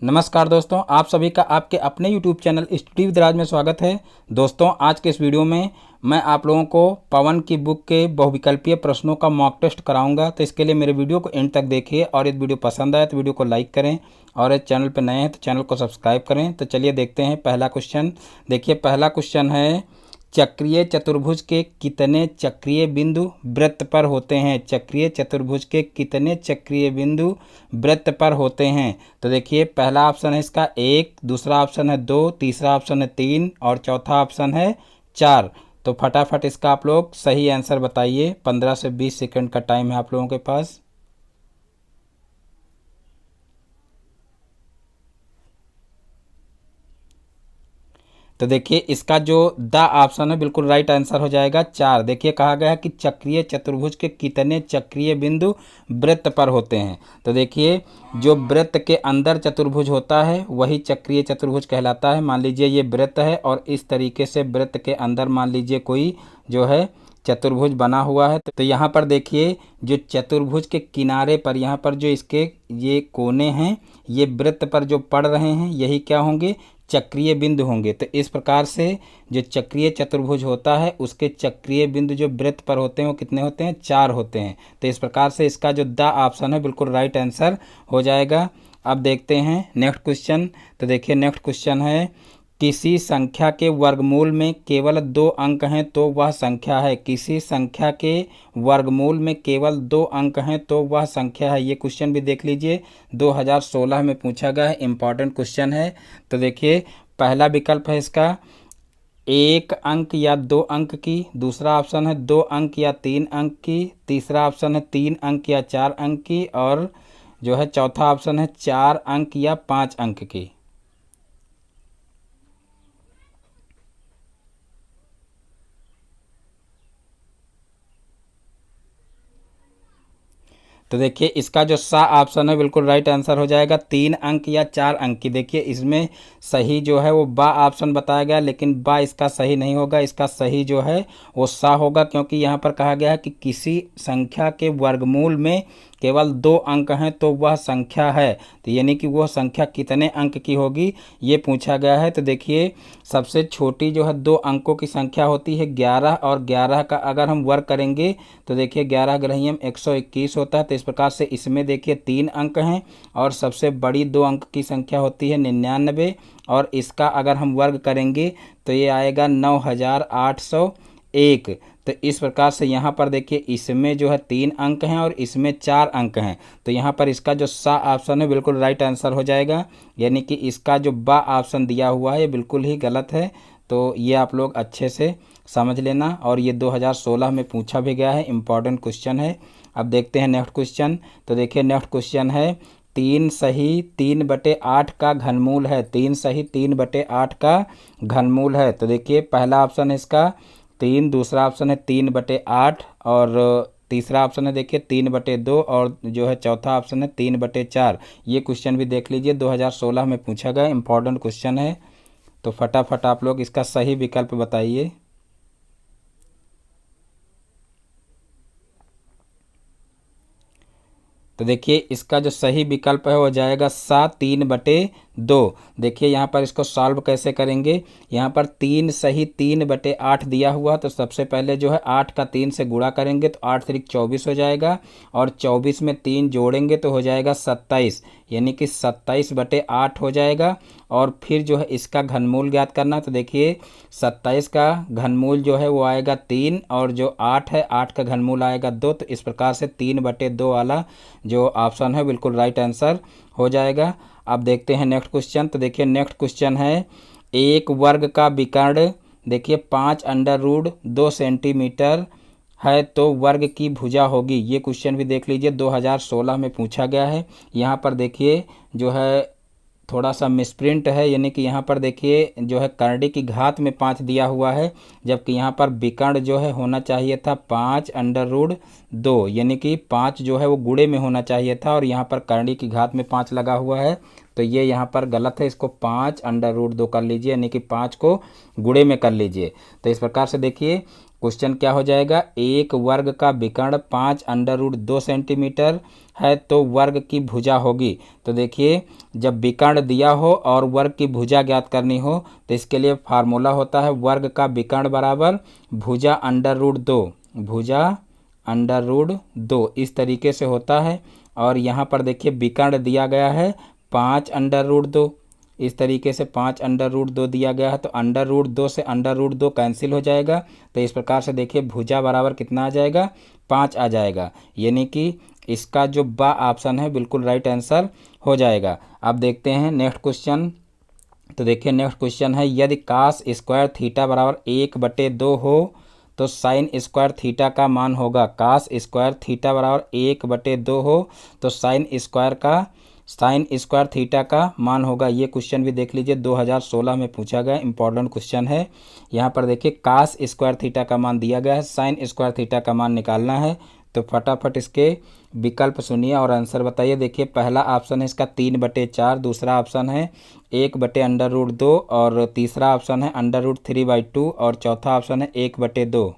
नमस्कार दोस्तों, आप सभी का आपके अपने YouTube चैनल स्टडी विद राज में स्वागत है। दोस्तों, आज के इस वीडियो में मैं आप लोगों को पवन की बुक के बहुविकल्पीय प्रश्नों का मॉक टेस्ट कराऊंगा। तो इसके लिए मेरे वीडियो को एंड तक देखिए और यदि वीडियो पसंद आए तो वीडियो को लाइक करें और इस चैनल पर नए हैं तो चैनल को सब्सक्राइब करें। तो चलिए देखते हैं पहला क्वेश्चन। देखिए, पहला क्वेश्चन है, चक्रीय चतुर्भुज के कितने चक्रीय बिंदु वृत्त पर होते हैं? चक्रीय चतुर्भुज के कितने चक्रीय बिंदु वृत्त पर होते हैं? तो देखिए, पहला ऑप्शन है इसका 1, दूसरा ऑप्शन है 2, तीसरा ऑप्शन है 3 और चौथा ऑप्शन है 4। तो फटाफट इसका आप लोग सही आंसर बताइए। 15 से 20 सेकंड का टाइम है आप लोगों के पास। तो देखिए, इसका जो द ऑप्शन है बिल्कुल राइट आंसर हो जाएगा 4। देखिए, कहा गया है कि चक्रीय चतुर्भुज के कितने चक्रीय बिंदु वृत्त पर होते हैं। तो देखिए, जो वृत्त के अंदर चतुर्भुज होता है वही चक्रीय चतुर्भुज कहलाता है। मान लीजिए ये वृत्त है और इस तरीके से वृत्त के अंदर मान लीजिए कोई जो है चतुर्भुज बना हुआ है। तो यहाँ पर देखिए, जो चतुर्भुज के किनारे पर यहाँ पर जो इसके ये कोने हैं, ये वृत्त पर जो पड़ रहे हैं यही क्या होंगे? चक्रीय बिंदु होंगे। तो इस प्रकार से जो चक्रीय चतुर्भुज होता है उसके चक्रीय बिंदु जो वृत्त पर होते हैं वो कितने होते हैं? 4 होते हैं। तो इस प्रकार से इसका जो द ऑप्शन है बिल्कुल राइट आंसर हो जाएगा। अब देखते हैं नेक्स्ट क्वेश्चन। तो देखिए, नेक्स्ट क्वेश्चन है, किसी संख्या के वर्गमूल में केवल 2 अंक हैं तो वह संख्या है। किसी संख्या के वर्गमूल में केवल 2 अंक हैं तो वह संख्या है। ये क्वेश्चन भी देख लीजिए, 2016 में पूछा गया है, इंपॉर्टेंट क्वेश्चन है। तो देखिए, पहला विकल्प है इसका 1 अंक या 2 अंक की, दूसरा ऑप्शन है 2 अंक या 3 अंक की, तीसरा ऑप्शन है 3 अंक या 4 अंक की और जो है चौथा ऑप्शन है 4 अंक या 5 अंक की। तो देखिए, इसका जो सा ऑप्शन है बिल्कुल राइट आंसर हो जाएगा 3 अंक या 4 अंक की। देखिए, इसमें सही जो है वो बा ऑप्शन बताया गया, लेकिन बा इसका सही नहीं होगा। इसका सही जो है वो सा होगा, क्योंकि यहाँ पर कहा गया है कि किसी संख्या के वर्गमूल में केवल 2 अंक हैं तो वह संख्या है। तो यानी कि वह संख्या कितने अंक की होगी ये पूछा गया है। तो देखिए, सबसे छोटी जो है 2 अंकों की संख्या होती है 11 और 11 का अगर हम वर्ग करेंगे तो देखिए 11 ग्रहियम 121 होता है। तो इस प्रकार से इसमें देखिए 3 अंक हैं और सबसे बड़ी 2 अंक की संख्या होती है 99 और इसका अगर हम वर्ग करेंगे तो ये आएगा 9801। तो इस प्रकार से यहाँ पर देखिए, इसमें जो है 3 अंक हैं और इसमें 4 अंक हैं। तो यहाँ पर इसका जो सा ऑप्शन है बिल्कुल राइट आंसर हो जाएगा। यानी कि इसका जो बा ऑप्शन दिया हुआ है ये बिल्कुल ही गलत है। तो ये आप लोग अच्छे से समझ लेना, और ये 2016 में पूछा भी गया है, इंपॉर्टेंट क्वेश्चन है। अब देखते हैं नेक्स्ट क्वेश्चन। तो देखिए, नेक्स्ट क्वेश्चन है, 3 सही 3/8 का घनमूल है। 3 सही 3/8 का घनमूल है। तो देखिए, पहला ऑप्शन है इसका 3, दूसरा ऑप्शन है 3/8 और तीसरा ऑप्शन है देखिए 3/2 और जो है चौथा ऑप्शन है 3/4। ये क्वेश्चन भी देख लीजिए, 2016 में पूछा गया, इंपॉर्टेंट क्वेश्चन है। तो फटाफट आप लोग इसका सही विकल्प बताइए। तो देखिए, इसका जो सही विकल्प है वो जाएगा 3/2। देखिए, यहाँ पर इसको सॉल्व कैसे करेंगे। यहाँ पर 3 सही 3/8 दिया हुआ, तो सबसे पहले जो है 8 का 3 से गुणा करेंगे तो 8 3 24 हो जाएगा और 24 में 3 जोड़ेंगे तो हो जाएगा 27, यानी कि 27/8 हो जाएगा। और फिर जो है इसका घनमूल ज्ञात करना। तो देखिए, 27 का घनमूल जो है वो आएगा 3 और जो 8 है 8 का घनमूल आएगा 2। तो इस प्रकार से 3/2 वाला जो ऑप्शन है बिल्कुल राइट आंसर हो जाएगा। अब देखते हैं नेक्स्ट क्वेश्चन। तो देखिए, नेक्स्ट क्वेश्चन है, एक वर्ग का विकर्ण देखिए 5√2 सेंटीमीटर है तो वर्ग की भुजा होगी। ये क्वेश्चन भी देख लीजिए, 2016 में पूछा गया है। यहाँ पर देखिए जो है थोड़ा सा मिसप्रिंट है, यानी कि यहाँ पर देखिए जो है करड़ी की घात में 5 दिया हुआ है, जबकि यहाँ पर विकर्ण जो है होना चाहिए था 5√2, यानी कि 5 जो है वो गुणे में होना चाहिए था और यहाँ पर करड़ी की घात में 5 लगा हुआ है। तो ये यहाँ पर गलत है, इसको 5√2 कर लीजिए, यानी कि 5 को गुणे में कर लीजिए। तो इस प्रकार से देखिए क्वेश्चन क्या हो जाएगा, एक वर्ग का विकर्ण 5√2 सेंटीमीटर है तो वर्ग की भुजा होगी। तो देखिए जब विकर्ण दिया हो और वर्ग की भुजा ज्ञात करनी हो तो इसके लिए फार्मूला होता है वर्ग का विकर्ण बराबर भुजा √2, भुजा √2 इस तरीके से होता है। और यहाँ पर देखिए विकर्ण दिया गया है 5√2, इस तरीके से 5√2 दिया गया है, तो √2 से √2 कैंसिल हो जाएगा। तो इस प्रकार से देखिए भुजा बराबर कितना आ जाएगा, 5 आ जाएगा, यानी कि इसका जो बा ऑप्शन है बिल्कुल राइट आंसर हो जाएगा। अब देखते हैं नेक्स्ट क्वेश्चन। तो देखिए नेक्स्ट क्वेश्चन है, यदि कास स्क्वायर थीटा बराबर 1/2 हो तो साइन स्क्वायर थीटा का मान होगा। कास स्क्वायर थीटा बराबर 1/2 हो तो साइन स्क्वायर थीटा का मान होगा। ये क्वेश्चन भी देख लीजिए 2016 में पूछा गया, इंपॉर्टेंट क्वेश्चन है। यहाँ पर देखिए कास स्क्वायर थीटा का मान दिया गया है, साइन स्क्वायर थीटा का मान निकालना है। तो फटाफट इसके विकल्प सुनिए और आंसर बताइए। देखिए पहला ऑप्शन है इसका 3/4, दूसरा ऑप्शन है 1/√2 और तीसरा ऑप्शन है √3/2 और चौथा ऑप्शन है 1/2।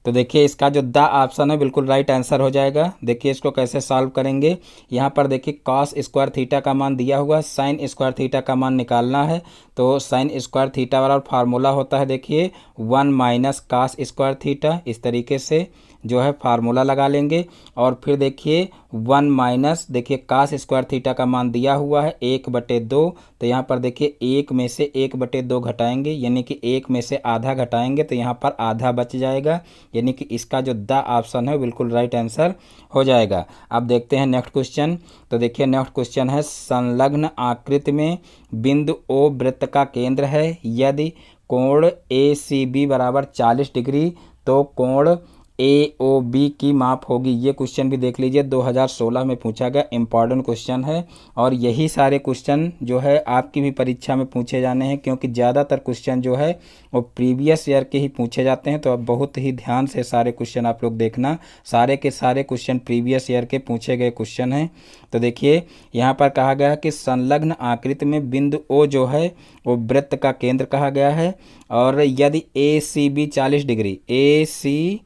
तो देखिए इसका जो द ऑप्शन है बिल्कुल राइट आंसर हो जाएगा। देखिए इसको कैसे सॉल्व करेंगे। यहाँ पर देखिए कॉस स्क्वायर थीटा का मान दिया हुआ है, साइन स्क्वायर थीटा का मान निकालना है। तो साइन स्क्वायर थीटा वाला फार्मूला होता है देखिए 1 - कॉस स्क्वायर थीटा, इस तरीके से जो है फार्मूला लगा लेंगे। और फिर देखिए 1 - देखिए कॉस स्क्वायर थीटा का मान दिया हुआ है 1/2। तो यहाँ पर देखिए 1 में से 1/2 घटाएंगे, यानी कि 1 में से आधा घटाएंगे तो यहाँ पर आधा बच जाएगा, यानी कि इसका जो द ऑप्शन है बिल्कुल राइट आंसर हो जाएगा। अब देखते हैं नेक्स्ट क्वेश्चन। तो देखिए नेक्स्ट क्वेश्चन है, संलग्न आकृति में बिंदु ओ वृत्त का केंद्र है। यदि कोण ACB बराबर 40 डिग्री तो कोण AOB की माप होगी। ये क्वेश्चन भी देख लीजिए 2016 में पूछा गया, इंपॉर्टेंट क्वेश्चन है। और यही सारे क्वेश्चन जो है आपकी भी परीक्षा में पूछे जाने हैं, क्योंकि ज़्यादातर क्वेश्चन जो है वो प्रीवियस ईयर के ही पूछे जाते हैं। तो अब बहुत ही ध्यान से सारे क्वेश्चन आप लोग देखना, सारे के सारे क्वेश्चन प्रीवियस ईयर के पूछे गए क्वेश्चन हैं। तो देखिए यहाँ पर कहा गया है कि संलग्न आकृति में बिंदु O जो है वो वृत्त का केंद्र कहा गया है। और यदि ACB 40 डिग्री, ACB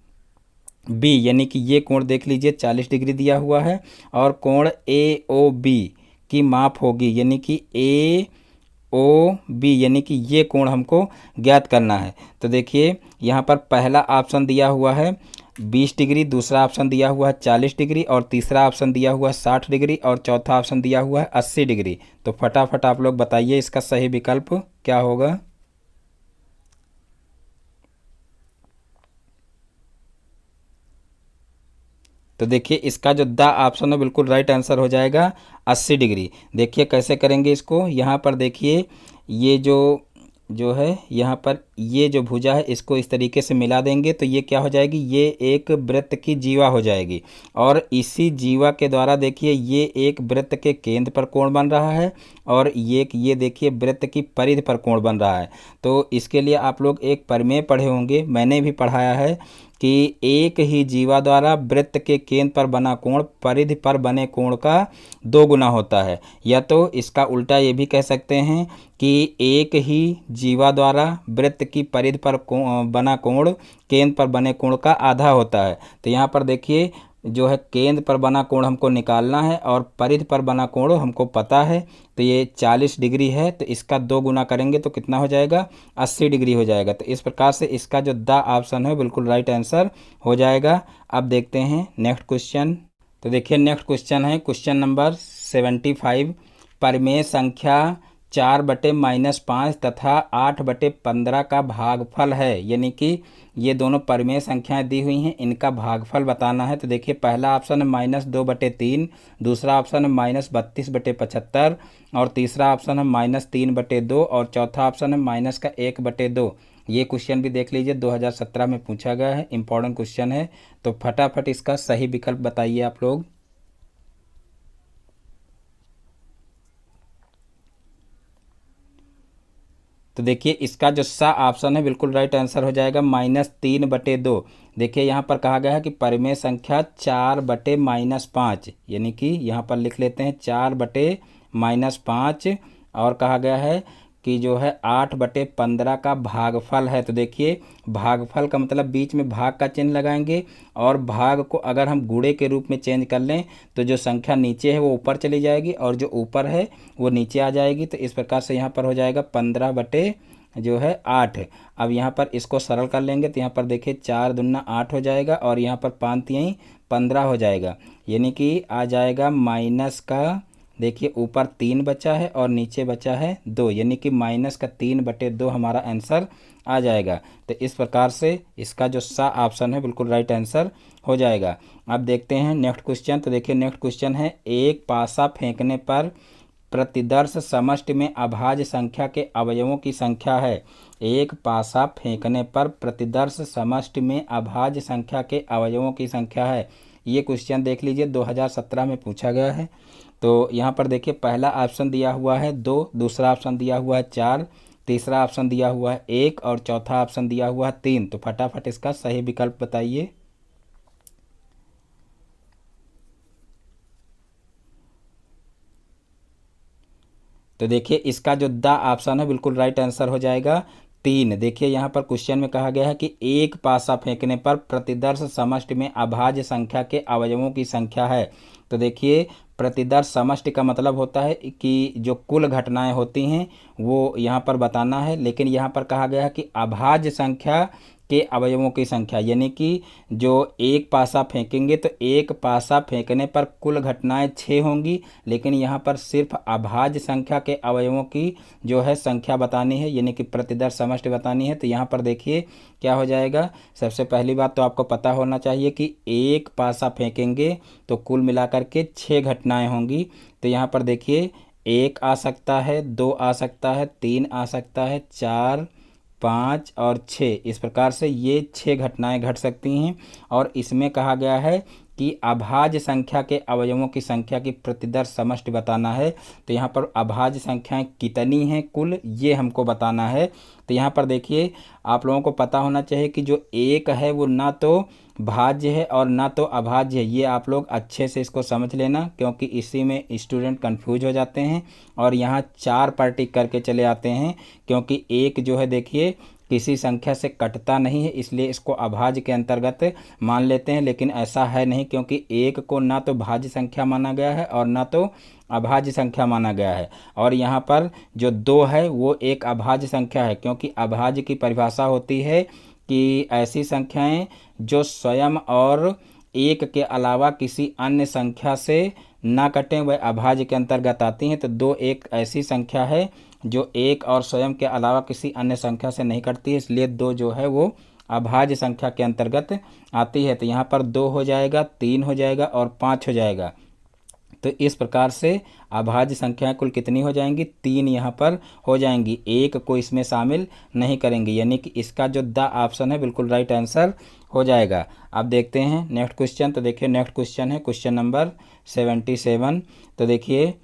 यानी कि ये कोण देख लीजिए 40 डिग्री दिया हुआ है, और कोण AOB की माप होगी, यानी कि AOB यानी कि ये कोण हमको ज्ञात करना है। तो देखिए यहाँ पर पहला ऑप्शन दिया हुआ है 20 डिग्री, दूसरा ऑप्शन दिया हुआ है 40 डिग्री और तीसरा ऑप्शन दिया हुआ है 60 डिग्री और चौथा ऑप्शन दिया हुआ है 80 डिग्री। तो फटाफट आप लोग बताइए इसका सही विकल्प क्या होगा। तो देखिए इसका जो द ऑप्शन है बिल्कुल राइट आंसर हो जाएगा 80 डिग्री। देखिए कैसे करेंगे इसको। यहाँ पर देखिए ये जो है यहाँ पर ये जो भुजा है इसको इस तरीके से मिला देंगे तो ये क्या हो जाएगी, ये एक वृत्त की जीवा हो जाएगी। और इसी जीवा के द्वारा देखिए ये एक वृत्त के केंद्र पर कोण बन रहा है और ये देखिए वृत्त की परिधि पर कोण बन रहा है। तो इसके लिए आप लोग एक प्रमेय पढ़े होंगे, मैंने भी पढ़ाया है कि एक ही जीवा द्वारा वृत्त के केंद्र पर बना कोण परिधि पर बने कोण का 2 गुना होता है। या तो इसका उल्टा ये भी कह सकते हैं कि एक ही जीवा द्वारा वृत्त की परिधि पर बना कोण केंद्र पर बने कोण का आधा होता है। तो यहाँ पर देखिए जो है केंद्र पर बना कोण हमको निकालना है और परिधि पर बना कोण हमको पता है। तो ये 40 डिग्री है तो इसका 2 गुना करेंगे तो कितना हो जाएगा, 80 डिग्री हो जाएगा। तो इस प्रकार से इसका जो द ऑप्शन है बिल्कुल राइट आंसर हो जाएगा। अब देखते हैं नेक्स्ट क्वेश्चन। तो देखिए नेक्स्ट क्वेश्चन है क्वेश्चन नंबर 75। प्रमेय संख्या 4/-5 तथा 8/15 का भागफल है, यानी कि ये दोनों प्रमेय संख्याएं दी हुई हैं, इनका भागफल बताना है। तो देखिए पहला ऑप्शन है -2/3, दूसरा ऑप्शन है -32/75 और तीसरा ऑप्शन है -3/2 और चौथा ऑप्शन है -1/2। ये क्वेश्चन भी देख लीजिए 2017 में पूछा गया है, इंपॉर्टेंट क्वेश्चन है। तो फटाफट इसका सही विकल्प बताइए आप लोग। तो देखिए इसका जो सा ऑप्शन है बिल्कुल राइट आंसर हो जाएगा -3/2। देखिए यहाँ पर कहा गया है कि परिमेय संख्या 4/-5, यानी कि यहाँ पर लिख लेते हैं 4/-5, और कहा गया है कि जो है 8/15 का भागफल है। तो देखिए भागफल का मतलब बीच में भाग का चिन्ह लगाएंगे, और भाग को अगर हम गुणे के रूप में चेंज कर लें तो जो संख्या नीचे है वो ऊपर चली जाएगी और जो ऊपर है वो नीचे आ जाएगी। तो इस प्रकार से यहाँ पर हो जाएगा 15/8। अब यहाँ पर इसको सरल कर लेंगे तो यहाँ पर देखिए 4 दूना 8 हो जाएगा, और यहाँ पर 5 यहीं 15 हो जाएगा, यानी कि आ जाएगा माइनस का, देखिए ऊपर 3 बचा है और नीचे बचा है 2, यानी कि -3/2 हमारा आंसर आ जाएगा। तो इस प्रकार से इसका जो सा ऑप्शन है बिल्कुल राइट आंसर हो जाएगा। अब देखते हैं नेक्स्ट क्वेश्चन। तो देखिए नेक्स्ट क्वेश्चन है, एक पासा फेंकने पर प्रतिदर्श समष्टि में अभाज्य संख्या के अवयवों की संख्या है। एक पासा फेंकने पर प्रतिदर्श समष्टि में अभाज्य संख्या के अवयवों की संख्या है। ये क्वेश्चन देख लीजिए 2017 में पूछा गया है। तो यहाँ पर देखिए पहला ऑप्शन दिया हुआ है 2, दूसरा ऑप्शन दिया हुआ है 4, तीसरा ऑप्शन दिया हुआ है 1 और चौथा ऑप्शन दिया हुआ है 3। तो फटाफट इसका सही विकल्प बताइए। तो देखिए इसका जो द ऑप्शन है बिल्कुल राइट आंसर हो जाएगा 3। देखिए यहाँ पर क्वेश्चन में कहा गया है कि एक पासा फेंकने पर प्रतिदर्श समष्टि में अभाज्य संख्या के अवयवों की संख्या है। तो देखिए प्रतिदर्श समष्टि का मतलब होता है कि जो कुल घटनाएं होती हैं वो यहाँ पर बताना है, लेकिन यहाँ पर कहा गया है कि अभाज्य संख्या के अवयवों की संख्या, यानी कि जो एक पासा फेंकेंगे तो एक पासा फेंकने पर कुल घटनाएं 6 होंगी, लेकिन यहाँ पर सिर्फ अभाज्य संख्या के अवयवों की जो है संख्या बतानी है, यानी कि प्रतिदर्श समष्टि बतानी है। तो यहाँ पर देखिए क्या हो जाएगा। सबसे पहली बात तो आपको पता होना चाहिए कि एक पासा फेंकेंगे तो कुल मिलाकर के 6 घटनाएं होंगी। तो यहाँ पर देखिए 1 आ सकता है, 2 आ सकता है, 3 आ सकता है, 4, 5 और 6, इस प्रकार से ये 6 घटनाएं घट सकती हैं। और इसमें कहा गया है कि अभाज्य संख्या के अवयवों की संख्या की प्रतिदर्श समष्टि बताना है। तो यहाँ पर अभाज्य संख्याएं कितनी हैं कुल, ये हमको बताना है। तो यहाँ पर देखिए आप लोगों को पता होना चाहिए कि जो एक है वो ना तो भाज्य है और ना तो अभाज्य है। ये आप लोग अच्छे से इसको समझ लेना, क्योंकि इसी में स्टूडेंट कंफ्यूज हो जाते हैं और यहाँ 4 पार्टी करके चले आते हैं, क्योंकि एक जो है देखिए किसी संख्या से कटता नहीं है, इसलिए इसको अभाज्य के अंतर्गत मान लेते हैं। लेकिन ऐसा है नहीं, क्योंकि एक को ना तो भाज्य संख्या माना गया है और ना तो अभाज्य संख्या माना गया है। और यहाँ पर जो 2 है वो एक अभाज्य संख्या है, क्योंकि अभाज्य की परिभाषा होती है कि ऐसी संख्याएं जो स्वयं और एक के अलावा किसी अन्य संख्या से ना कटें वह अभाज्य के अंतर्गत आती हैं। तो 2 एक ऐसी संख्या है जो एक और स्वयं के अलावा किसी अन्य संख्या से नहीं कटती है, इसलिए 2 जो है वो अभाज्य संख्या के अंतर्गत आती है। तो यहाँ पर 2 हो जाएगा, 3 हो जाएगा और 5 हो जाएगा। तो इस प्रकार से अभाज्य संख्याएं कुल कितनी हो जाएंगी, 3 यहाँ पर हो जाएंगी, एक को इसमें शामिल नहीं करेंगे, यानी कि इसका जो द ऑप्शन है बिल्कुल राइट आंसर हो जाएगा। अब देखते हैं नेक्स्ट क्वेश्चन। तो देखिए नेक्स्ट क्वेश्चन है क्वेश्चन नंबर 77। तो देखिए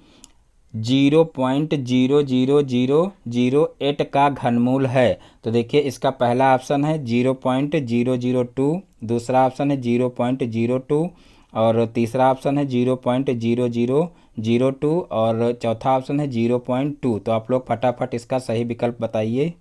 0.00008 का घनमूल है। तो देखिए इसका पहला ऑप्शन है 0.002, दूसरा ऑप्शन है 0.02 और तीसरा ऑप्शन है 0.0002 और चौथा ऑप्शन है 0.2। तो आप लोग फटाफट इसका सही विकल्प बताइए।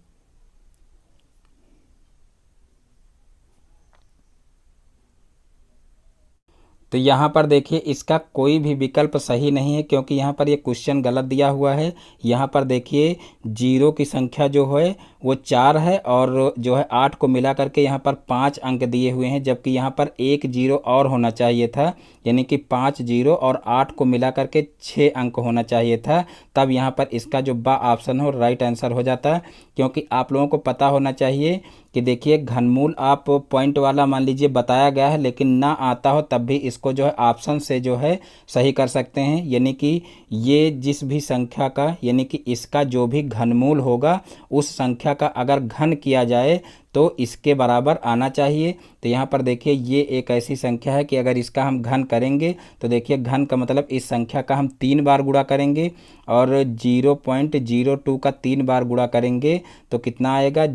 तो यहाँ पर देखिए इसका कोई भी विकल्प सही नहीं है, क्योंकि यहाँ पर ये क्वेश्चन गलत दिया हुआ है। यहाँ पर देखिए 0 की संख्या जो है वो 4 है और जो है 8 को मिला करके यहाँ पर 5 अंक दिए हुए हैं, जबकि यहाँ पर 1 0 और होना चाहिए था, यानी कि 5 0 और 8 को मिला करके 6 अंक होना चाहिए था। तब यहाँ पर इसका जो बा ऑप्शन हो राइट आंसर हो जाता, क्योंकि आप लोगों को पता होना चाहिए कि देखिए घनमूल आप पॉइंट वाला मान लीजिए बताया गया है, लेकिन ना आता हो तब भी इसको जो है ऑप्शन से जो है सही कर सकते हैं। यानी कि ये जिस भी संख्या का, यानी कि इसका जो भी घनमूल होगा उस संख्या का अगर घन किया जाए तो इसके बराबर आना चाहिए। तो यहाँ पर देखिए ये एक ऐसी संख्या है कि अगर इसका हम घन करेंगे तो देखिए घन का मतलब इस संख्या का हम 3 बार गुणा करेंगे और 0.02 का 3 बार गुणा करेंगे तो कितना आएगा,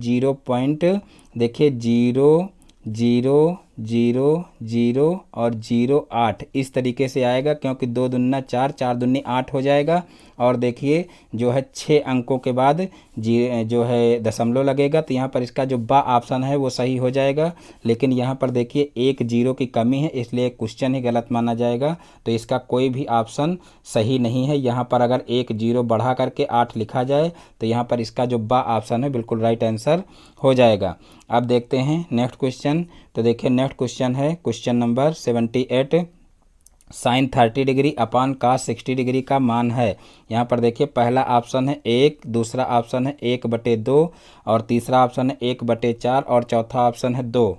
देखिए 0.000 और 0.8 इस तरीके से आएगा, क्योंकि 2 दूना 4, 4 दूनी 8 हो जाएगा। और देखिए जो है 6 अंकों के बाद जो है दशमलव लगेगा, तो यहाँ पर इसका जो बा ऑप्शन है वो सही हो जाएगा। लेकिन यहाँ पर देखिए एक जीरो की कमी है, इसलिए क्वेश्चन ही गलत माना जाएगा। तो इसका कोई भी ऑप्शन सही नहीं है। यहाँ पर अगर एक जीरो बढ़ा करके 8 लिखा जाए तो यहाँ पर इसका जो बा ऑप्शन है बिल्कुल राइट आंसर हो जाएगा। अब देखते हैं नेक्स्ट क्वेश्चन। तो देखिए नेक्स्ट क्वेश्चन है क्वेश्चन नंबर 78। साइन 30 डिग्री अपान कास 60 डिग्री का मान है। यहाँ पर देखिए पहला ऑप्शन है 1, दूसरा ऑप्शन है 1/2 और तीसरा ऑप्शन है 1/4 और चौथा ऑप्शन है 2।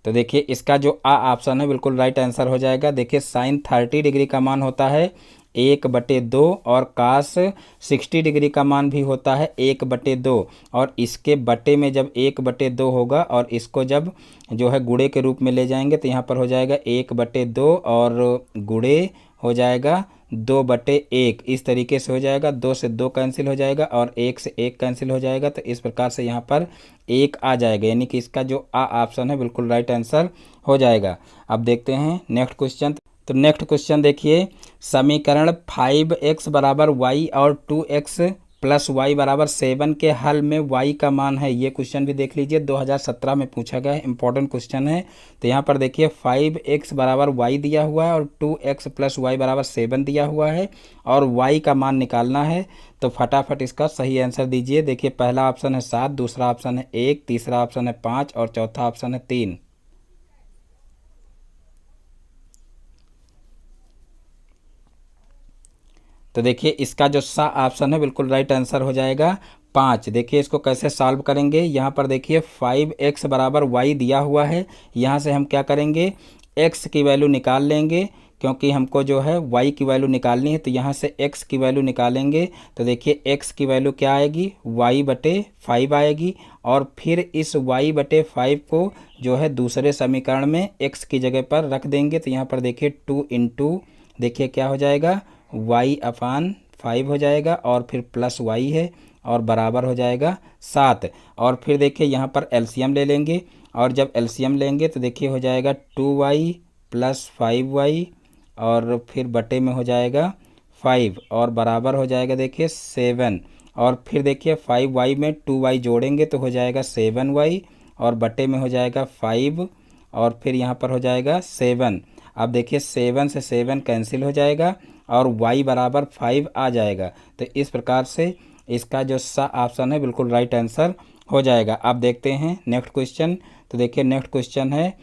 तो देखिए इसका जो आ ऑप्शन है बिल्कुल राइट आंसर हो जाएगा। देखिए साइन 30 डिग्री का मान होता है 1/2 और कास 60 डिग्री का मान भी होता है 1/2। और इसके बटे में जब 1/2 होगा और इसको जब जो है गुणे के रूप में ले जाएंगे तो यहाँ पर हो जाएगा 1/2 और गुणे हो जाएगा 2/1। इस तरीके से हो जाएगा, 2 से 2 कैंसिल हो जाएगा और 1 से 1 कैंसिल हो जाएगा। तो इस प्रकार से यहाँ पर 1 आ जाएगा, यानी कि इसका जो आ ऑप्शन है बिल्कुल राइट आंसर हो जाएगा। अब देखते हैं नेक्स्ट क्वेश्चन। तो नेक्स्ट क्वेश्चन देखिए, समीकरण 5x बराबर y और 2x प्लस वाई बराबर 7 के हल में y का मान है। ये क्वेश्चन भी देख लीजिए, 2017 में पूछा गया है, इंपॉर्टेंट क्वेश्चन है। तो यहाँ पर देखिए 5x बराबर y दिया हुआ है और 2x प्लस वाई बराबर 7 दिया हुआ है और y का मान निकालना है। तो फटाफट इसका सही आंसर दीजिए। देखिए पहला ऑप्शन है 7, दूसरा ऑप्शन है 1, तीसरा ऑप्शन है 5 और चौथा ऑप्शन है 3। तो देखिए इसका जो सा ऑप्शन है बिल्कुल राइट आंसर हो जाएगा 5। देखिए इसको कैसे सॉल्व करेंगे। यहाँ पर देखिए 5x बराबर y दिया हुआ है, यहाँ से हम क्या करेंगे, x की वैल्यू निकाल लेंगे, क्योंकि हमको जो है y की वैल्यू निकालनी है। तो यहाँ से x की वैल्यू निकालेंगे तो देखिए x की वैल्यू क्या आएगी, y/5 आएगी। और फिर इस y/5 को जो है दूसरे समीकरण में x की जगह पर रख देंगे। तो यहाँ पर देखिए 2 इंटू देखिए क्या हो जाएगा, y/5 हो जाएगा और फिर प्लस y है और बराबर हो जाएगा 7। और फिर देखिए यहाँ पर एलसीएम ले लेंगे और जब एलसीएम लेंगे तो देखिए हो जाएगा 2y प्लस 5y और फिर बटे में हो जाएगा 5 और बराबर हो जाएगा देखिए 7। और फिर देखिए 5y में 2y जोड़ेंगे तो हो जाएगा 7y और बटे में हो जाएगा 5 और फिर यहाँ पर हो जाएगा 7। अब देखिए 7 से 7 कैंसिल हो जाएगा और y बराबर 5 आ जाएगा। तो इस प्रकार से इसका जो सा ऑप्शन है बिल्कुल राइट आंसर हो जाएगा। अब देखते हैं नेक्स्ट क्वेश्चन। तो देखिए नेक्स्ट क्वेश्चन है,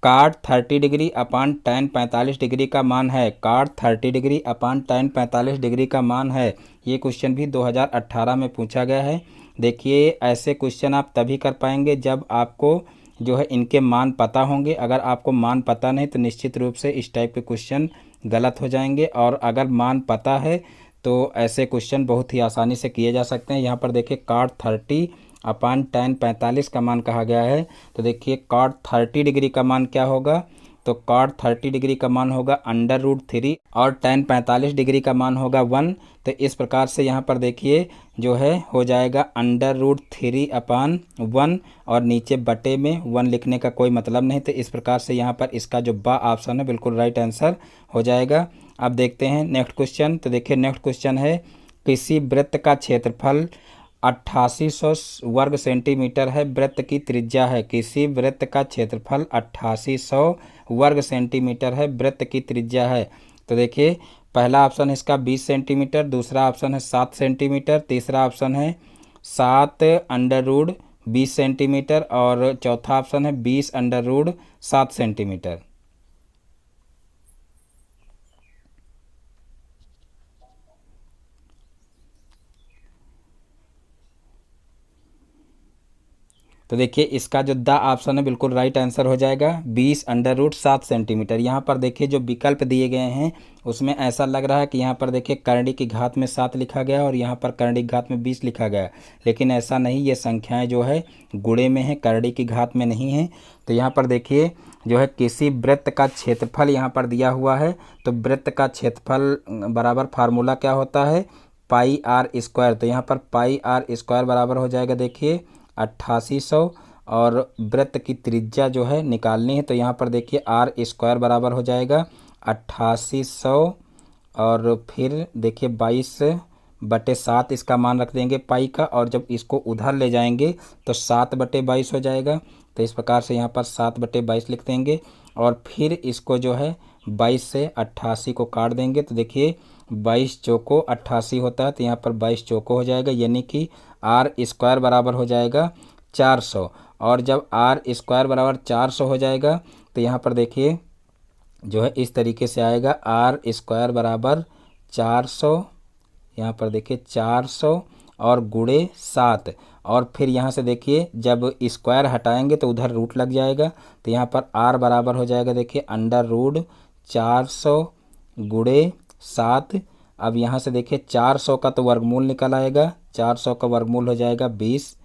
काट 30 डिग्री अपान tan 45 डिग्री का मान है। काट 30 डिग्री अपान tan 45 डिग्री का मान है। ये क्वेश्चन भी 2018 में पूछा गया है। देखिए ऐसे क्वेश्चन आप तभी कर पाएंगे जब आपको जो है इनके मान पता होंगे। अगर आपको मान पता नहीं तो निश्चित रूप से इस टाइप के क्वेश्चन गलत हो जाएंगे। और अगर मान पता है तो ऐसे क्वेश्चन बहुत ही आसानी से किए जा सकते हैं। यहाँ पर देखिए काट 30 अपान tan 45 का मान कहा गया है। तो देखिए काट 30 डिग्री का मान क्या होगा, तो काट 30 डिग्री का मान होगा √3 और tan 45 डिग्री का मान होगा 1। तो इस प्रकार से यहाँ पर देखिए जो है हो जाएगा √3 अपान 1 और नीचे बटे में 1 लिखने का कोई मतलब नहीं। तो इस प्रकार से यहाँ पर इसका जो बा ऑप्शन है बिल्कुल राइट आंसर हो जाएगा। अब देखते हैं नेक्स्ट क्वेश्चन। तो देखिए नेक्स्ट क्वेश्चन है, किसी वृत्त का क्षेत्रफल 8800 वर्ग सेंटीमीटर है, वृत्त की त्रिज्या है। किसी वृत्त का क्षेत्रफल 8800 वर्ग सेंटीमीटर है, वृत्त की त्रिज्या है। तो देखिए पहला ऑप्शन है इसका 20 सेंटीमीटर, दूसरा ऑप्शन है 7 सेंटीमीटर, तीसरा ऑप्शन है 7√20 सेंटीमीटर और चौथा ऑप्शन है 20√7 सेंटीमीटर। तो देखिए इसका जो द ऑप्शन है बिल्कुल राइट आंसर हो जाएगा 20√7 सेंटीमीटर। यहाँ पर देखिए जो विकल्प दिए गए हैं उसमें ऐसा लग रहा है कि यहाँ पर देखिए करणी की घात में 7 लिखा गया और यहाँ पर करणी की घात में 20 लिखा गया, लेकिन ऐसा नहीं, ये संख्याएं जो है गुणे में है, करणी की घात में नहीं है। तो यहाँ पर देखिए जो है किसी वृत्त का क्षेत्रफल यहाँ पर दिया हुआ है, तो वृत्त का क्षेत्रफल बराबर फार्मूला क्या होता है, पाई आर स्क्वायर। तो यहाँ पर पाई आर स्क्वायर बराबर हो जाएगा देखिए 8800, और वृत्त की त्रिज्या जो है निकालनी है, तो यहाँ पर देखिए आर स्क्वायर बराबर हो जाएगा 8800, और फिर देखिए 22/7 इसका मान रख देंगे पाई का, और जब इसको उधर ले जाएंगे तो 7/22 हो जाएगा। तो इस प्रकार से यहाँ पर 7/22 लिख देंगे, और फिर इसको जो है 22 से 88 को काट देंगे। तो देखिए 22 चौको 88 होता है, तो यहाँ पर 22 चौको हो जाएगा, यानी कि आर स्क्वायर बराबर हो जाएगा 400। और जब आर स्क्वायर बराबर 400 हो जाएगा तो यहाँ पर देखिए जो है इस तरीके से आएगा, आर स्क्वायर बराबर 400, यहाँ पर देखिए 400 और गुणे 7, और फिर यहाँ से देखिए जब स्क्वायर हटाएंगे तो उधर रूट लग जाएगा, तो यहाँ पर आर बराबर हो जाएगा देखिए √400 गुणे 7। अब यहाँ से देखिए 400 का तो वर्गमूल निकल आएगा, 400 का वर्गमूल हो जाएगा 20,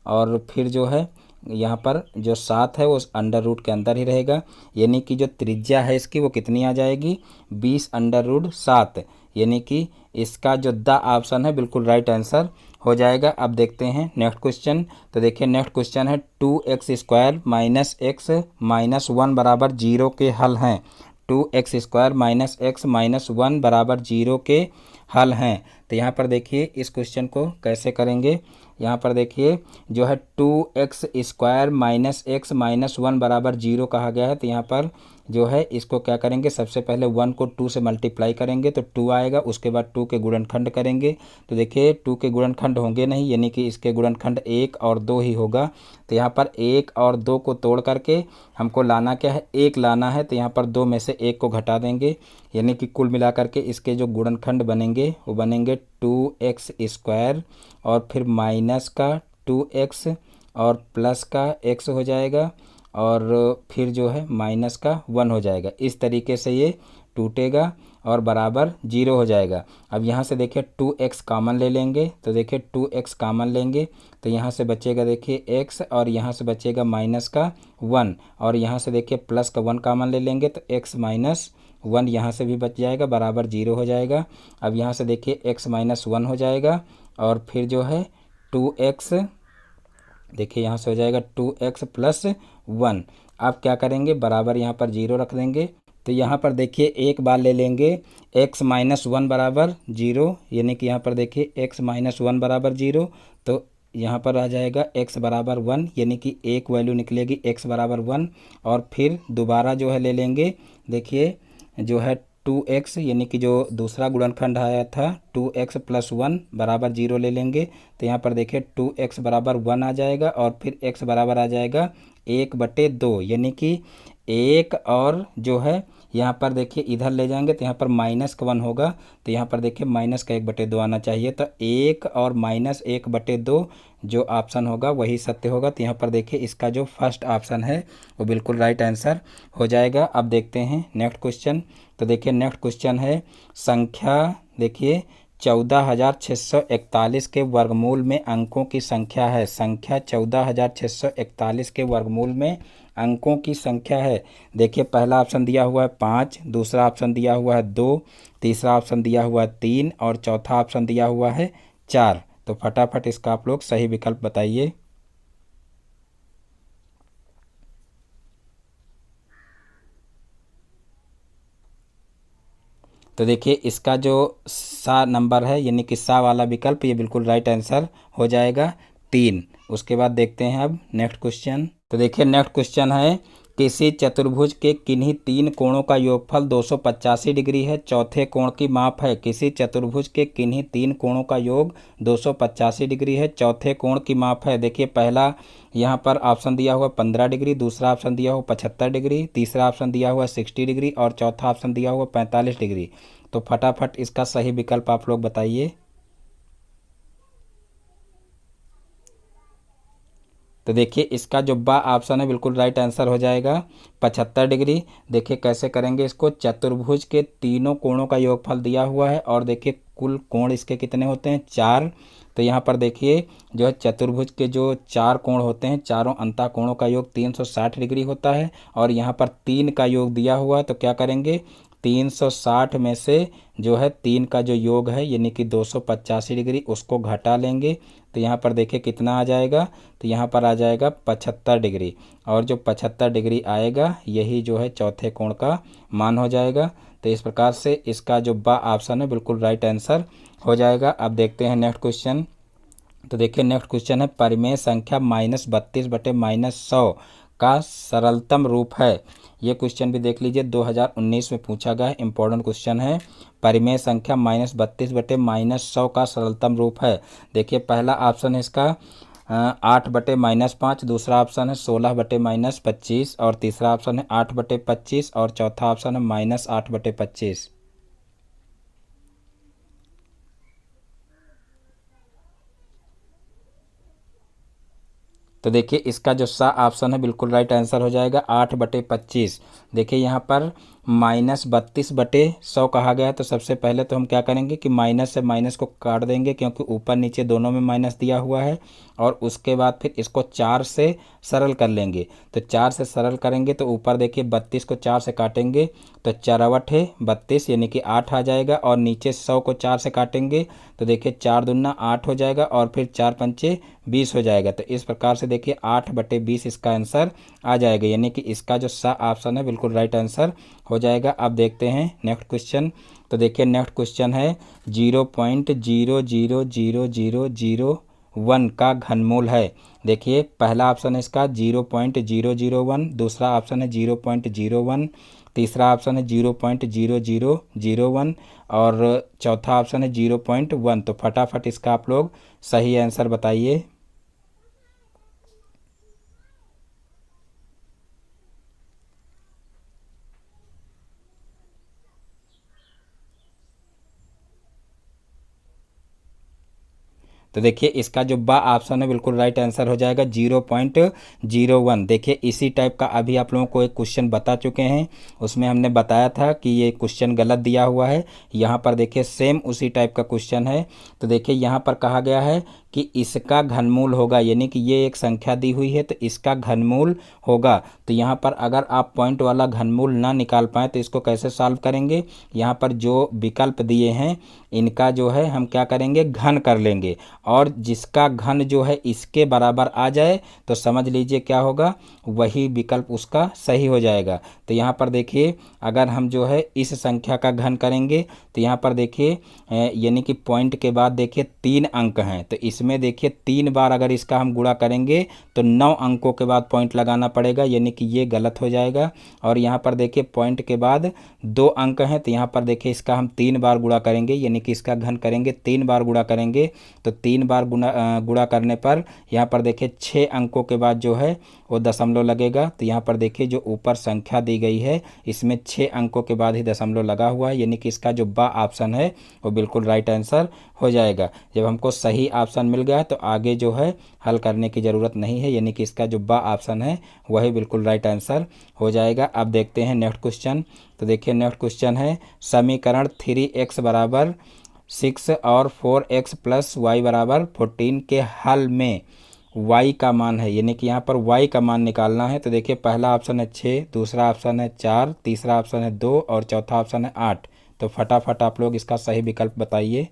और फिर जो है यहाँ पर जो 7 है वो अंडर रूट के अंदर ही रहेगा, यानी कि जो त्रिज्या है इसकी वो कितनी आ जाएगी 20√7, यानी कि इसका जो द ऑप्शन है बिल्कुल राइट आंसर हो जाएगा। अब देखते हैं नेक्स्ट क्वेश्चन। तो देखिए नेक्स्ट क्वेश्चन है 2x² - x - 1 बराबर 0 के हल हैं। 2x² - x - 1 बराबर 0 के हल हैं। तो यहाँ पर देखिए इस क्वेश्चन को कैसे करेंगे। यहाँ पर देखिए जो है 2x² - x - 1 बराबर 0 कहा गया है, तो यहाँ पर जो है इसको क्या करेंगे, सबसे पहले 1 को 2 से मल्टीप्लाई करेंगे तो 2 आएगा, उसके बाद 2 के गुणनखंड करेंगे। तो देखिए 2 के गुणनखंड होंगे नहीं, यानी कि इसके गुणनखंड 1 और 2 ही होगा। तो यहाँ पर 1 और 2 को तोड़ करके हमको लाना क्या है, 1 लाना है, तो यहाँ पर 2 में से 1 को घटा देंगे, यानी कि कुल मिलाकर के इसके जो गुणनखंड बनेंगे वो बनेंगे 2x² और फिर माइनस का 2x और प्लस का x हो जाएगा, और फिर जो है माइनस का 1 हो जाएगा। इस तरीके से ये टूटेगा और बराबर 0 हो जाएगा। अब यहाँ से देखिए 2x कॉमन ले लेंगे, तो देखिए 2x कॉमन लेंगे तो यहाँ से बचेगा देखिए x, और यहाँ से बचेगा माइनस का 1, और यहाँ से देखिए प्लस का 1 कॉमन ले लेंगे तो x - 1 यहाँ से भी बच जाएगा, बराबर 0 हो जाएगा। अब यहाँ से देखिए x - 1 हो जाएगा, और फिर जो है 2x, देखिए यहाँ से हो जाएगा 2x + 1। अब क्या करेंगे, बराबर यहाँ पर 0 रख देंगे। तो यहाँ पर देखिए एक बार ले लेंगे x - 1 बराबर 0, यानी कि यहाँ पर देखिए x - 1 बराबर 0, तो यहाँ पर आ जाएगा x बराबर 1, यानी कि एक वैल्यू निकलेगी x बराबर 1। और फिर दोबारा जो है ले लेंगे, देखिए जो है 2x, यानी कि जो दूसरा गुणनखंड आया था 2x + 1 बराबर 0 ले लेंगे, तो यहाँ पर देखिए 2x बराबर 1 आ जाएगा, और फिर x बराबर आ जाएगा 1/2, यानी कि 1, और जो है यहाँ पर देखिए इधर ले जाएंगे तो यहाँ पर -1 होगा, तो यहाँ पर देखिए -1/2 आना चाहिए, तो 1 और -1/2 जो ऑप्शन होगा वही सत्य होगा। तो यहाँ पर देखिए इसका जो फर्स्ट ऑप्शन है वो बिल्कुल राइट आंसर हो जाएगा। अब देखते हैं नेक्स्ट क्वेश्चन। तो देखिए नेक्स्ट क्वेश्चन है संख्या, देखिए 14,641 के वर्गमूल में अंकों की संख्या है। संख्या 14,641 के वर्गमूल में अंकों की संख्या है। देखिए पहला ऑप्शन दिया हुआ है 5, दूसरा ऑप्शन दिया हुआ है 2, तीसरा ऑप्शन दिया हुआ है 3, और चौथा ऑप्शन दिया हुआ है 4। तो फटाफट इसका आप लोग सही विकल्प बताइए। तो देखिए इसका जो सा नंबर है, यानी कि सा वाला विकल्प, ये बिल्कुल राइट आंसर हो जाएगा 3। उसके बाद देखते हैं अब नेक्स्ट क्वेश्चन। तो देखिए नेक्स्ट क्वेश्चन है किसी चतुर्भुज के किन्हीं 3 कोणों का योगफल 285 डिग्री है, चौथे कोण की माप है। किसी चतुर्भुज के किन्हीं 3 कोणों का योग 285 डिग्री है, चौथे कोण की माप है। देखिए पहला यहाँ पर ऑप्शन दिया हुआ 15 डिग्री, दूसरा ऑप्शन दिया हुआ 75 डिग्री, तीसरा ऑप्शन दिया हुआ 60 डिग्री, और चौथा ऑप्शन दिया हुआ 45 डिग्री। तो फटाफट इसका सही विकल्प आप लोग बताइए। तो देखिए इसका जो बा ऑप्शन है बिल्कुल राइट आंसर हो जाएगा 75 डिग्री। देखिए कैसे करेंगे इसको, चतुर्भुज के तीनों कोणों का योगफल दिया हुआ है और देखिए कुल कोण इसके कितने होते हैं, 4। तो यहाँ पर देखिए जो है चतुर्भुज के जो 4 कोण होते हैं, चारों अंतः कोणों का योग 360 डिग्री होता है और यहाँ पर 3 का योग दिया हुआ है। तो क्या करेंगे, 360 में से जो है 3 का जो योग है यानी कि 285 डिग्री उसको घटा लेंगे। तो यहाँ पर देखिए कितना आ जाएगा, तो यहाँ पर आ जाएगा 75 डिग्री और जो 75 डिग्री आएगा यही जो है चौथे कोण का मान हो जाएगा। तो इस प्रकार से इसका जो बा ऑप्शन है बिल्कुल राइट आंसर हो जाएगा। अब देखते हैं नेक्स्ट क्वेश्चन। तो देखिए नेक्स्ट क्वेश्चन है, परिमेय संख्या -32/-100 का सरलतम रूप है। ये क्वेश्चन भी देख लीजिए 2019 में पूछा गया है, इंपॉर्टेंट क्वेश्चन है। परिमेय संख्या -32/-100 का सरलतम रूप है। देखिए पहला ऑप्शन है इसका 8/-5, दूसरा ऑप्शन है 16/-25 और तीसरा ऑप्शन है 8/25 और चौथा ऑप्शन है -8/25। तो देखिए इसका जो सा ऑप्शन है बिल्कुल राइट आंसर हो जाएगा 8/25। देखिए यहाँ पर -32/100 कहा गया है, तो सबसे पहले तो हम क्या करेंगे कि माइनस से माइनस को काट देंगे क्योंकि ऊपर नीचे दोनों में माइनस दिया हुआ है और उसके बाद फिर इसको 4 से सरल कर लेंगे। तो 4 से सरल करेंगे तो ऊपर देखिए 32 को 4 से काटेंगे तो 4 32 यानी कि 8 आ जाएगा और नीचे 100 को 4 से काटेंगे तो देखिए 4 दूना 8 हो जाएगा और फिर 4 पंचे 20 हो जाएगा। तो इस प्रकार से देखिए 8/20 इसका आंसर आ जाएगा, यानी कि इसका जो सा ऑप्शन है बिल्कुल राइट आंसर हो जाएगा। अब देखते हैं नेक्स्ट क्वेश्चन। तो देखिए नेक्स्ट क्वेश्चन है 0.0000001 का घनमूल है। देखिए पहला ऑप्शन है इसका 0.001, दूसरा ऑप्शन है 0.01, तीसरा ऑप्शन है 0.0001 और चौथा ऑप्शन है 0.1। तो फटाफट इसका आप लोग सही आंसर बताइए। तो देखिए इसका जो बा ऑप्शन है बिल्कुल राइट आंसर हो जाएगा 0.01। देखिए इसी टाइप का अभी आप लोगों को एक क्वेश्चन बता चुके हैं, उसमें हमने बताया था कि ये क्वेश्चन गलत दिया हुआ है। यहाँ पर देखिए सेम उसी टाइप का क्वेश्चन है। तो देखिए यहाँ पर कहा गया है कि इसका घनमूल होगा, यानी कि ये एक संख्या दी हुई है तो इसका घनमूल होगा। तो यहाँ पर अगर आप पॉइंट वाला घनमूल ना निकाल पाएँ तो इसको कैसे सॉल्व करेंगे, यहाँ पर जो विकल्प दिए हैं इनका जो है हम क्या करेंगे, घन कर लेंगे और जिसका घन जो है इसके बराबर आ जाए तो समझ लीजिए क्या होगा, वही विकल्प उसका सही हो जाएगा। तो यहाँ पर देखिए अगर हम जो है इस संख्या का घन करेंगे तो यहाँ पर देखिए यानी कि पॉइंट के बाद देखिए 3 अंक हैं, तो इसमें देखिए 3 बार अगर इसका हम गुणा करेंगे तो 9 अंकों के बाद पॉइंट लगाना पड़ेगा, यानी कि ये गलत हो जाएगा। और यहाँ पर देखिए पॉइंट के बाद 2 अंक हैं, तो यहाँ पर देखिए इसका हम 3 बार गुणा करेंगे, यानी कि इसका घन करेंगे 3 बार गुणा करेंगे। तो 3 बार गुणा करने पर यहाँ पर देखिए 6 अंकों के बाद जो है वो दशमलव लगेगा। तो यहाँ पर देखिए जो ऊपर संख्या दी गई है इसमें 6 अंकों के बाद ही दशमलव लगा हुआ है, यानी कि इसका जो बा ऑप्शन है वो बिल्कुल राइट आंसर हो जाएगा। जब हमको सही ऑप्शन मिल गया तो आगे जो है हल करने की ज़रूरत नहीं है, यानी कि इसका जो बा ऑप्शन है वही बिल्कुल राइट आंसर हो जाएगा। अब देखते हैं नेक्स्ट क्वेश्चन। तो देखिए नेक्स्ट क्वेश्चन है समीकरण 3x = 6 और 4x + y = 14 के हल में y का मान है, यानी कि यहाँ पर y का मान निकालना है। तो देखिए पहला ऑप्शन है 6, दूसरा ऑप्शन है 4, तीसरा ऑप्शन है 2 और चौथा ऑप्शन है 8। तो फटाफट आप लोग इसका सही विकल्प बताइए।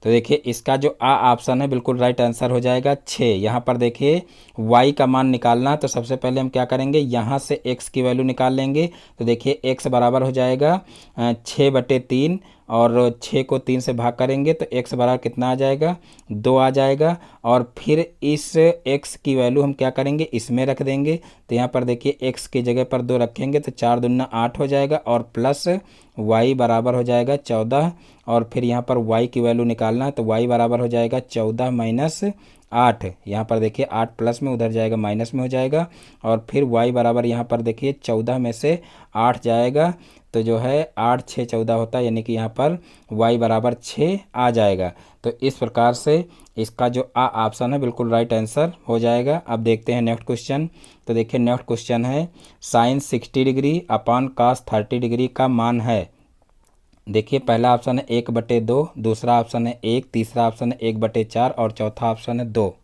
तो देखिए इसका जो आ ऑप्शन है बिल्कुल राइट आंसर हो जाएगा 6। यहाँ पर देखिए y का मान निकालना है, तो सबसे पहले हम क्या करेंगे, यहाँ से x की वैल्यू निकाल लेंगे। तो देखिए x बराबर हो जाएगा 6/3 और 6 को 3 से भाग करेंगे तो x बराबर कितना आ जाएगा, 2 आ जाएगा। और फिर इस x की वैल्यू हम क्या करेंगे, इसमें रख देंगे। तो यहाँ पर देखिए x की जगह पर 2 रखेंगे तो 4 दूना 8 हो जाएगा और प्लस y बराबर हो जाएगा 14। और फिर यहाँ पर y की वैल्यू निकालना है तो y बराबर हो जाएगा 14 - 8। यहाँ पर देखिए 8 प्लस में उधर जाएगा माइनस में हो जाएगा और फिर y बराबर यहाँ पर देखिए 14 में से 8 जाएगा तो जो है 8 6 14 होता है, यानी कि यहाँ पर y बराबर 6 आ जाएगा। तो इस प्रकार से इसका जो आ ऑप्शन है बिल्कुल राइट आंसर हो जाएगा। अब देखते हैं नेक्स्ट क्वेश्चन। तो देखिए नेक्स्ट क्वेश्चन है sine 60 degree upon cos 30 degree का मान है। देखिए पहला ऑप्शन है 1/2, दूसरा ऑप्शन है 1, तीसरा ऑप्शन है 1/4 और चौथा ऑप्शन है 2।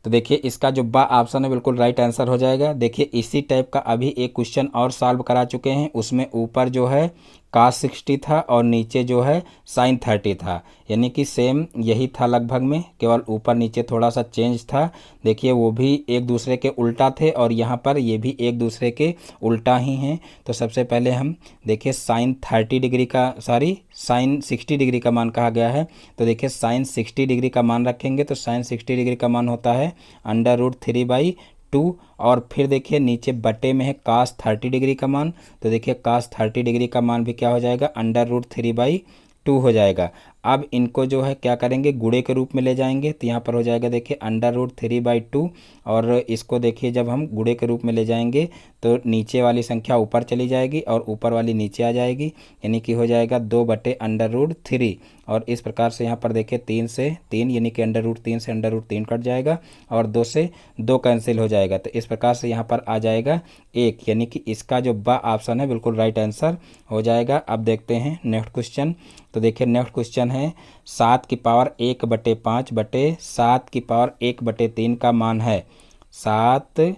तो देखिए इसका जो बा ऑप्शन है बिल्कुल राइट आंसर हो जाएगा। देखिए इसी टाइप का अभी एक क्वेश्चन और सॉल्व करा चुके हैं, उसमें ऊपर जो है cos 60 था और नीचे जो है sin 30 था, यानी कि सेम यही था लगभग में, केवल ऊपर नीचे थोड़ा सा चेंज था। देखिए वो भी एक दूसरे के उल्टा थे और यहाँ पर ये भी एक दूसरे के उल्टा ही हैं। तो सबसे पहले हम देखिए sin 30 डिग्री का sin 60 डिग्री का मान कहा गया है। तो देखिए sin 60 डिग्री का मान रखेंगे तो sin 60 डिग्री का मान होता है √3/2 और फिर देखिए नीचे बटे में है cos 30 डिग्री का मान। तो देखिए cos 30 डिग्री का मान भी क्या हो जाएगा √3/2 हो जाएगा। अब इनको जो है क्या करेंगे गुणे के रूप में ले जाएंगे, तो यहाँ पर हो जाएगा देखिए √3/2 और इसको देखिए जब हम गुणे के रूप में ले जाएंगे तो नीचे वाली संख्या ऊपर चली जाएगी और ऊपर वाली नीचे आ जाएगी, यानी कि हो जाएगा 2/√3। और इस प्रकार से यहाँ पर देखिए 3 से 3 यानी कि √3 से √3 कट जाएगा और 2 से 2 कैंसिल हो जाएगा। तो इस प्रकार से यहाँ पर आ जाएगा 1, यानी कि इसका जो बा ऑप्शन है बिल्कुल राइट आंसर हो जाएगा। अब देखते हैं नेक्स्ट क्वेश्चन। तो देखिए नेक्स्ट क्वेश्चन है 7 की पावर 1/5 बटे 7 की पावर 1/3 का मान है। 7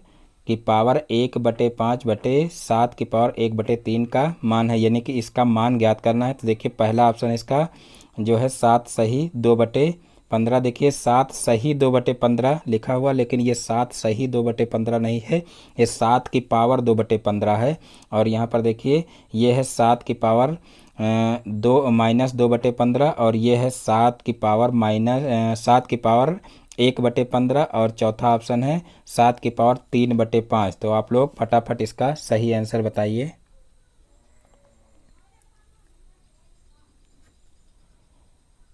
की पावर 1/5 बटे 7 की पावर 1/3 का मान है, यानी कि इसका मान ज्ञात करना है। तो देखिए पहला ऑप्शन है इसका जो है 7 सही 2/15। देखिए 7 सही 2/15 लिखा हुआ, लेकिन ये 7 सही 2/15 नहीं है, ये 7 की पावर 2/15 है। और यहाँ पर देखिए ये है 7 की पावर 2-2/15 और ये है 7 की पावर 1/15 और चौथा ऑप्शन है 7 की पावर 3/5। तो आप लोग फटाफट इसका सही आंसर बताइए।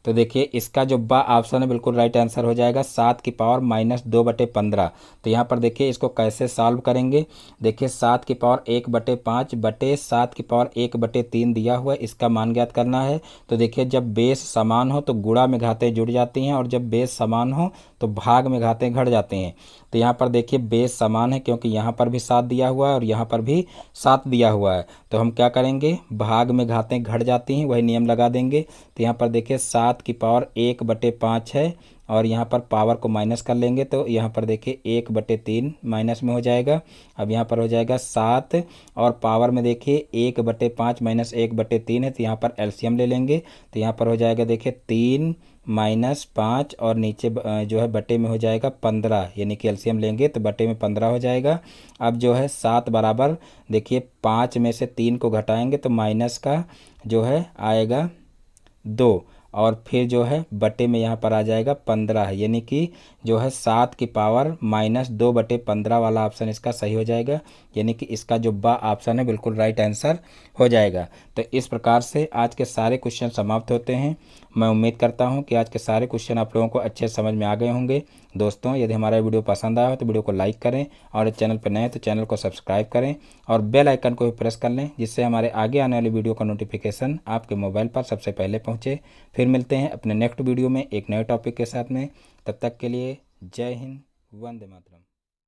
तो देखिए इसका जो बा ऑप्शन है बिल्कुल राइट आंसर हो जाएगा 7 की पावर -2/15। तो यहाँ पर देखिए इसको कैसे सॉल्व करेंगे। देखिए 7 की पावर 1/5 बटे 7 की पावर 1/3 दिया हुआ है, इसका मान ज्ञात करना है। तो देखिए जब बेस समान हो तो गुणा में घातें जुड़ जाती हैं और जब बेस समान हो तो भाग में घातें घट जाती हैं। तो यहाँ पर देखिए बेस समान है क्योंकि यहाँ पर भी 7 दिया हुआ है और यहाँ पर भी 7 दिया हुआ है। तो हम क्या करेंगे भाग में घातें घट जाती हैं, वही नियम लगा देंगे। तो यहाँ पर देखिए 7 की पावर 1/5 है और यहाँ पर पावर को माइनस कर लेंगे तो यहाँ पर देखिए 1/3 माइनस में हो जाएगा। अब यहाँ पर हो जाएगा 7 और पावर में देखिए 1/5 माइनस 1/3 है, तो यहाँ पर एलसीएम ले लेंगे। तो यहाँ पर हो जाएगा देखिए 3 - 5 और नीचे जो है बटे में हो जाएगा 15, यानी कि एलसीएम लेंगे तो बटे में 15 हो जाएगा। अब जो है 7 बराबर देखिए 5 में से 3 को घटाएंगे तो माइनस का जो है आएगा 2 और फिर जो है बटे में यहाँ पर आ जाएगा 15, यानी कि जो है 7 की पावर -2/15 वाला ऑप्शन इसका सही हो जाएगा, यानी कि इसका जो बा ऑप्शन है बिल्कुल राइट आंसर हो जाएगा। तो इस प्रकार से आज के सारे क्वेश्चन समाप्त होते हैं। मैं उम्मीद करता हूं कि आज के सारे क्वेश्चन आप लोगों को अच्छे समझ में आ गए होंगे। दोस्तों यदि हमारा वीडियो पसंद आया हो तो वीडियो को लाइक करें और चैनल पर नए हैं तो चैनल को सब्सक्राइब करें और बेल आइकन को भी प्रेस कर लें, जिससे हमारे आगे आने वाली वीडियो का नोटिफिकेशन आपके मोबाइल पर सबसे पहले पहुँचे। फिर मिलते हैं अपने नेक्स्ट वीडियो में एक नए टॉपिक के साथ में। तब तक के लिए जय हिंद, वंदे मातरम।